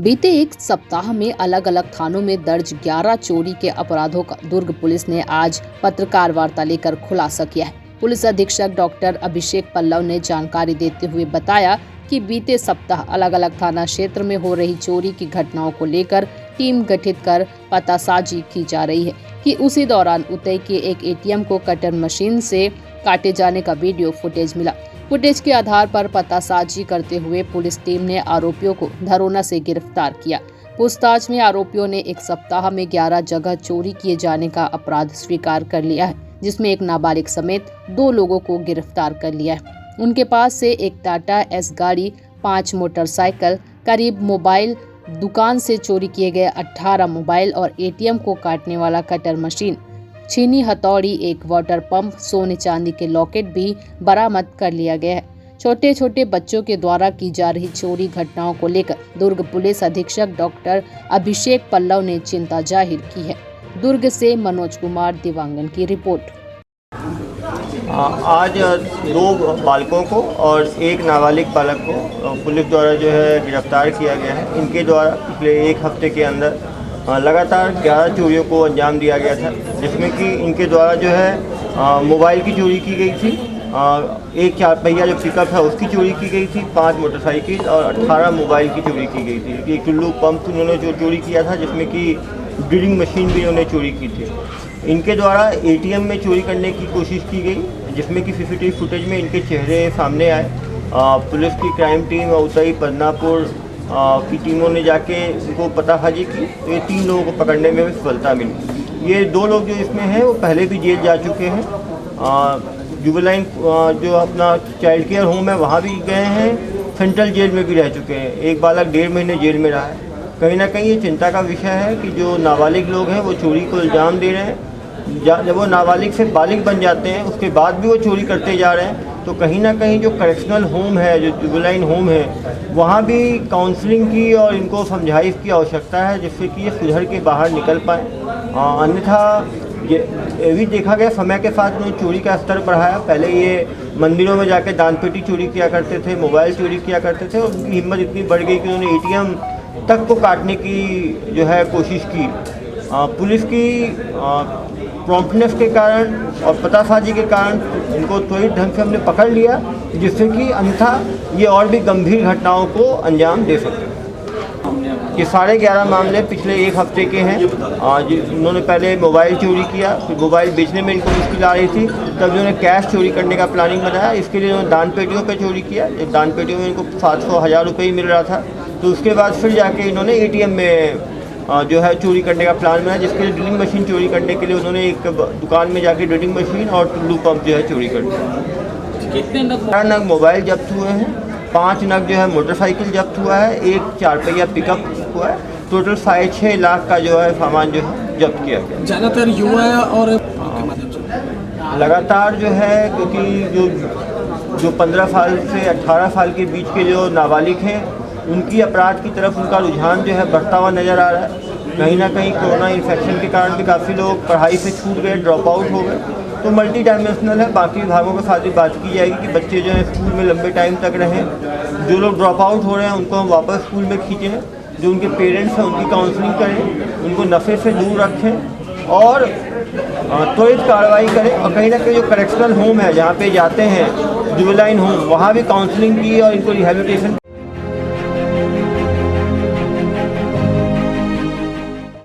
बीते एक सप्ताह में अलग अलग थानों में दर्ज 11 चोरी के अपराधों का दुर्ग पुलिस ने आज पत्रकार वार्ता लेकर खुलासा किया है। पुलिस अधीक्षक डॉक्टर अभिषेक पल्लव ने जानकारी देते हुए बताया कि बीते सप्ताह अलग अलग थाना क्षेत्र में हो रही चोरी की घटनाओं को लेकर टीम गठित कर पतासाजी की जा रही है कि उसी दौरान उतई के एक एटीएम को कटर मशीन से काटे जाने का वीडियो फुटेज मिला। फुटेज के आधार पर पतासाजी करते हुए पुलिस टीम ने आरोपियों को धरोना से गिरफ्तार किया। पूछताछ में आरोपियों ने एक सप्ताह में 11 जगह चोरी किए जाने का अपराध स्वीकार कर लिया है, जिसमें एक नाबालिग समेत 2 लोगों को गिरफ्तार कर लिया है। उनके पास से एक टाटा एस गाड़ी, 5 मोटरसाइकिल, करीब मोबाइल, दुकान से चोरी किए गए 18 मोबाइल और एटीएम को काटने वाला कटर मशीन, छीनी हथौड़ी, एक वाटर पंप, सोने चांदी के लॉकेट भी बरामद कर लिया गया है। छोटे छोटे बच्चों के द्वारा की जा रही चोरी घटनाओं को लेकर दुर्ग पुलिस अधीक्षक डॉक्टर अभिषेक पल्लव ने चिंता जाहिर की है। दुर्ग से मनोज कुमार दिवांगन की रिपोर्ट। आज 2 बालकों को और एक नाबालिग बालक को पुलिस द्वारा जो है गिरफ्तार किया गया है। इनके द्वारा पिछले 1 हफ्ते के अंदर लगातार 11 चोरियों को अंजाम दिया गया था, जिसमें कि इनके द्वारा जो है मोबाइल की चोरी की गई थी, एक 4 पहिया जो पिकअप है उसकी चोरी की गई थी, 5 मोटरसाइकिल और 18 मोबाइल की चोरी की गई थी। एक टुल्लू पंप उन्होंने जो चोरी किया था, जिसमें कि ड्रिलिंग मशीन भी उन्होंने चोरी की थी। इनके द्वारा एटीएम में चोरी करने की कोशिश की गई, जिसमें कि सीसीटीवी फुटेज में इनके चेहरे सामने आए। पुलिस की क्राइम टीम उतई बदनापुर की टीमों ने जाके उनको पतासाजी की, तो ये 3 लोगों को पकड़ने में भी सफलता मिली। ये 2 लोग जो इसमें हैं वो पहले भी जेल जा चुके हैं। जुबलाइन जो अपना चाइल्ड केयर होम है वहाँ भी गए हैं, सेंट्रल जेल में भी रह चुके हैं। एक बालक 1.5 महीने जेल में रहा है। कहीं ना कहीं ये चिंता का विषय है कि जो नाबालिग लोग हैं वो चोरी को इल्ज़ाम दे रहे हैं। जब वो नाबालिग से बालिग बन जाते हैं उसके बाद भी वो चोरी करते जा रहे हैं, तो कहीं ना कहीं जो करेक्शनल होम है, जो जुबलाइन होम है, वहाँ भी काउंसलिंग की और इनको समझाइश की आवश्यकता है, जिससे कि ये सुधर के बाहर निकल पाएँ। अन्यथा ये भी देखा गया समय के साथ उन्होंने चोरी का स्तर बढ़ाया। पहले ये मंदिरों में जाकर दान पेटी चोरी किया करते थे, मोबाइल चोरी किया करते थे, और उनकी हिम्मत इतनी बढ़ गई कि उन्होंने एटीएम तक को काटने की जो है कोशिश की। पुलिस की प्रॉम्प्टनेस के कारण और पतासाजी के कारण इनको त्वरित ढंग से हमने पकड़ लिया, जिससे कि अन्यथा ये और भी गंभीर घटनाओं को अंजाम दे सकते हैं। ये सारे 11 मामले पिछले 1 हफ्ते के हैं। उन्होंने पहले मोबाइल चोरी किया, फिर मोबाइल बेचने में इनको मुश्किल आ रही थी, तब उन्होंने कैश चोरी करने का प्लानिंग बनाया। इसके लिए उन्होंने दान पेटियों पर चोरी किया। दान पेटियों में इनको 700-1000 रुपये ही मिल रहा था, तो उसके बाद फिर जाके इन्होंने एटीएम में जो है चोरी करने का प्लान बनाया, जिसके लिए ड्रिलिंग मशीन चोरी करने के लिए उन्होंने एक दुकान में जाके ड्रिलिंग मशीन और टुल्लू पंप जो है चोरी कर दिया। कितने 4 नग मोबाइल जब्त हुए हैं, 5 नग जो है मोटरसाइकिल जब्त हुआ है, एक 4 पहिया पिकअप हुआ है। टोटल 6.5 लाख का जो है सामान जो है जब्त किया गया। ज़्यादातर युवा और लगातार जो है, क्योंकि जो 15 साल से 18 साल के बीच के जो नाबालिग हैं, उनकी अपराध की तरफ उनका रुझान जो है बढ़ता हुआ नज़र आ रहा है। कहीं ना कहीं कोरोना इन्फेक्शन के कारण भी काफ़ी लोग पढ़ाई से छूट गए, ड्रॉप आउट हो गए, तो मल्टी डायमेंशनल है। बाकी विभागों के साथ भी बात की जाएगी कि बच्चे जो हैं स्कूल में लंबे टाइम तक रहें। जो लोग ड्रॉप आउट हो रहे हैं उनको हम वापस स्कूल में खींचें, जो उनके पेरेंट्स हैं उनकी काउंसलिंग करें, उनको नशे से दूर रखें और त्वरित कार्रवाई करें। और कहीं ना कहीं जो करेक्शनल होम है जहाँ पे जाते हैं, जुबलाइन होम, वहाँ भी काउंसलिंग की और इनको रिहेबिलिटेशन